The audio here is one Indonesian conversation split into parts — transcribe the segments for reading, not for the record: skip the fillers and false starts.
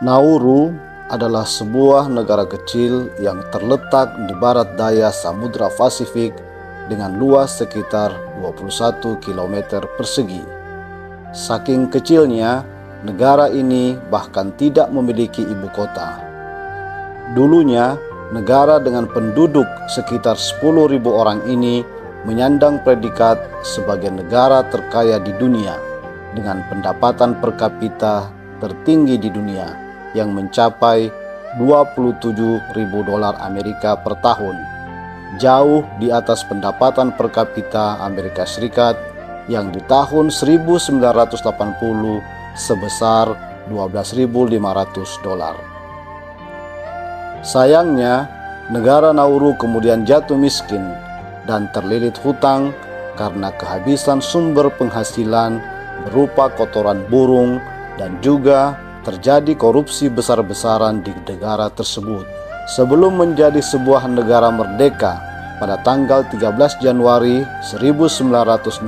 Nauru adalah sebuah negara kecil yang terletak di barat daya Samudra Pasifik dengan luas sekitar 21 km persegi. Saking kecilnya, negara ini bahkan tidak memiliki ibu kota. Dulunya, negara dengan penduduk sekitar 10.000 orang ini menyandang predikat sebagai negara terkaya di dunia dengan pendapatan per kapita tertinggi di dunia yang mencapai 27.000 dolar Amerika per tahun, jauh di atas pendapatan per kapita Amerika Serikat yang di tahun 1980 sebesar 12.500 dolar. Sayangnya, negara Nauru kemudian jatuh miskin dan terlilit hutang karena kehabisan sumber penghasilan berupa kotoran burung dan juga terjadi korupsi besar-besaran di negara tersebut. Sebelum menjadi sebuah negara merdeka pada tanggal 13 Januari 1968,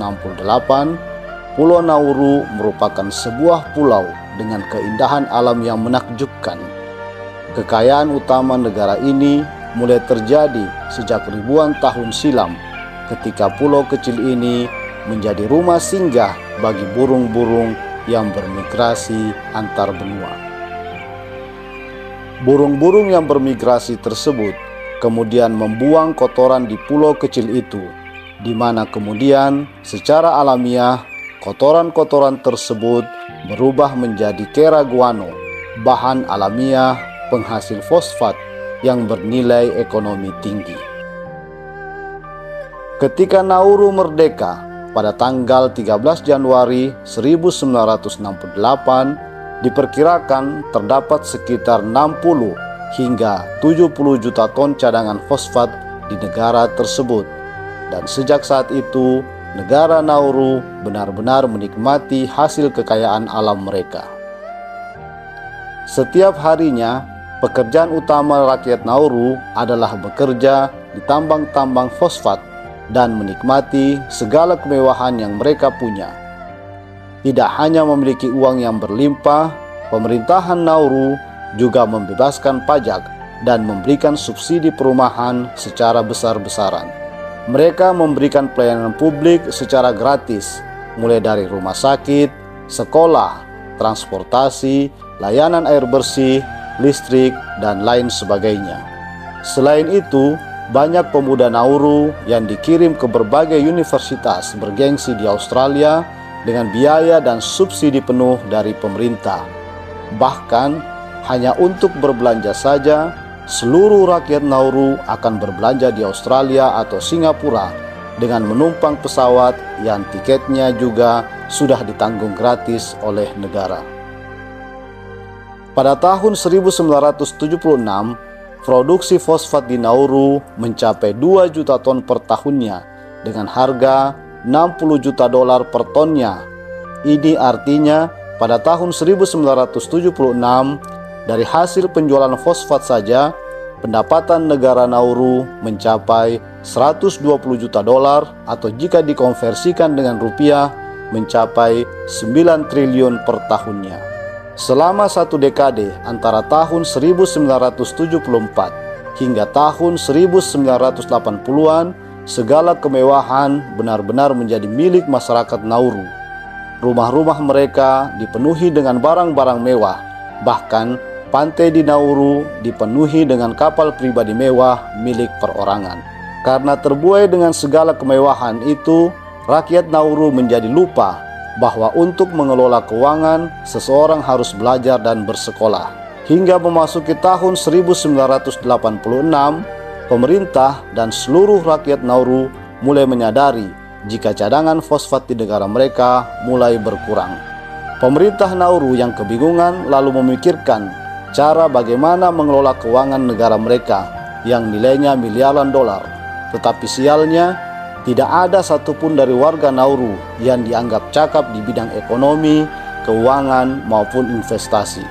Pulau Nauru merupakan sebuah pulau dengan keindahan alam yang menakjubkan. Kekayaan utama negara ini mulai terjadi sejak ribuan tahun silam ketika pulau kecil ini menjadi rumah singgah bagi burung-burung yang bermigrasi antar benua. Burung-burung yang bermigrasi tersebut kemudian membuang kotoran di pulau kecil itu, di mana kemudian secara alamiah kotoran-kotoran tersebut berubah menjadi kera guano, bahan alamiah penghasil fosfat yang bernilai ekonomi tinggi. Ketika Nauru merdeka pada tanggal 13 Januari 1968, diperkirakan terdapat sekitar 60 hingga 70 juta ton cadangan fosfat di negara tersebut. Dan sejak saat itu, negara Nauru benar-benar menikmati hasil kekayaan alam mereka. Setiap harinya, pekerjaan utama rakyat Nauru adalah bekerja di tambang-tambang fosfat dan menikmati segala kemewahan yang mereka punya. Tidak hanya memiliki uang yang berlimpah, pemerintahan Nauru juga membebaskan pajak dan memberikan subsidi perumahan secara besar-besaran. Mereka memberikan pelayanan publik secara gratis, mulai dari rumah sakit, sekolah, transportasi, layanan air bersih, listrik, dan lain sebagainya. Selain itu, banyak pemuda Nauru yang dikirim ke berbagai universitas bergengsi di Australia dengan biaya dan subsidi penuh dari pemerintah. Bahkan, hanya untuk berbelanja saja, seluruh rakyat Nauru akan berbelanja di Australia atau Singapura dengan menumpang pesawat yang tiketnya juga sudah ditanggung gratis oleh negara. Pada tahun 1976, produksi fosfat di Nauru mencapai 2 juta ton per tahunnya dengan harga 60 juta dolar per tonnya. Ini artinya pada tahun 1976 dari hasil penjualan fosfat saja pendapatan negara Nauru mencapai 120 juta dolar atau jika dikonversikan dengan rupiah mencapai 9 triliun per tahunnya. Selama satu dekade antara tahun 1974 hingga tahun 1980-an, segala kemewahan benar-benar menjadi milik masyarakat Nauru. Rumah-rumah mereka dipenuhi dengan barang-barang mewah, bahkan pantai di Nauru dipenuhi dengan kapal pribadi mewah milik perorangan. Karena terbuai dengan segala kemewahan itu, rakyat Nauru menjadi lupa bahwa untuk mengelola keuangan, seseorang harus belajar dan bersekolah. Hingga memasuki tahun 1986, pemerintah dan seluruh rakyat Nauru mulai menyadari jika cadangan fosfat di negara mereka mulai berkurang. Pemerintah Nauru yang kebingungan lalu memikirkan cara bagaimana mengelola keuangan negara mereka yang nilainya miliaran dolar. Tetapi sialnya, tidak ada satupun dari warga Nauru yang dianggap cakap di bidang ekonomi, keuangan, maupun investasi.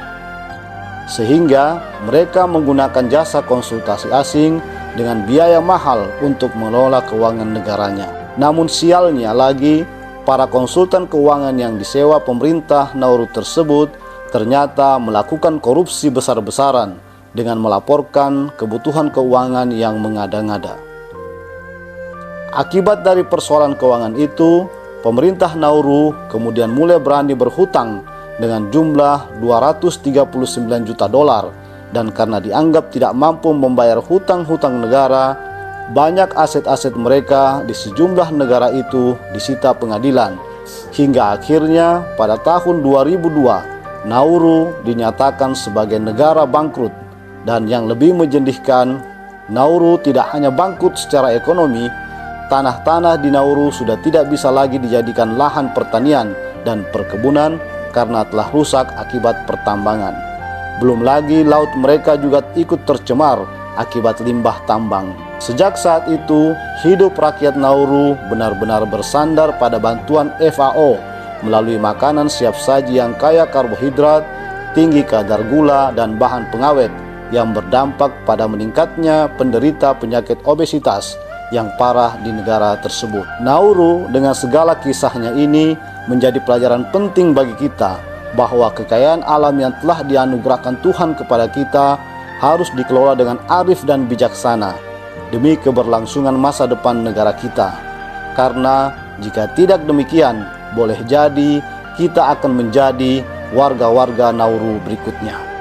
Sehingga mereka menggunakan jasa konsultasi asing dengan biaya mahal untuk mengelola keuangan negaranya. Namun sialnya lagi, para konsultan keuangan yang disewa pemerintah Nauru tersebut ternyata melakukan korupsi besar-besaran dengan melaporkan kebutuhan keuangan yang mengada-ngada. Akibat dari persoalan keuangan itu, pemerintah Nauru kemudian mulai berani berhutang dengan jumlah 239 juta dolar, dan karena dianggap tidak mampu membayar hutang-hutang negara, banyak aset-aset mereka di sejumlah negara itu disita pengadilan, hingga akhirnya pada tahun 2002 Nauru dinyatakan sebagai negara bangkrut. Dan yang lebih menyedihkan, Nauru tidak hanya bangkrut secara ekonomi, tanah-tanah di Nauru sudah tidak bisa lagi dijadikan lahan pertanian dan perkebunan karena telah rusak akibat pertambangan. Belum lagi laut mereka juga ikut tercemar akibat limbah tambang. Sejak saat itu, hidup rakyat Nauru benar-benar bersandar pada bantuan FAO melalui makanan siap saji yang kaya karbohidrat, tinggi kadar gula dan bahan pengawet yang berdampak pada meningkatnya penderita penyakit obesitas yang parah di negara tersebut. Nauru dengan segala kisahnya ini menjadi pelajaran penting bagi kita bahwa kekayaan alam yang telah dianugerahkan Tuhan kepada kita harus dikelola dengan arif dan bijaksana demi keberlangsungan masa depan negara kita. Karena jika tidak demikian, boleh jadi kita akan menjadi warga-warga Nauru berikutnya.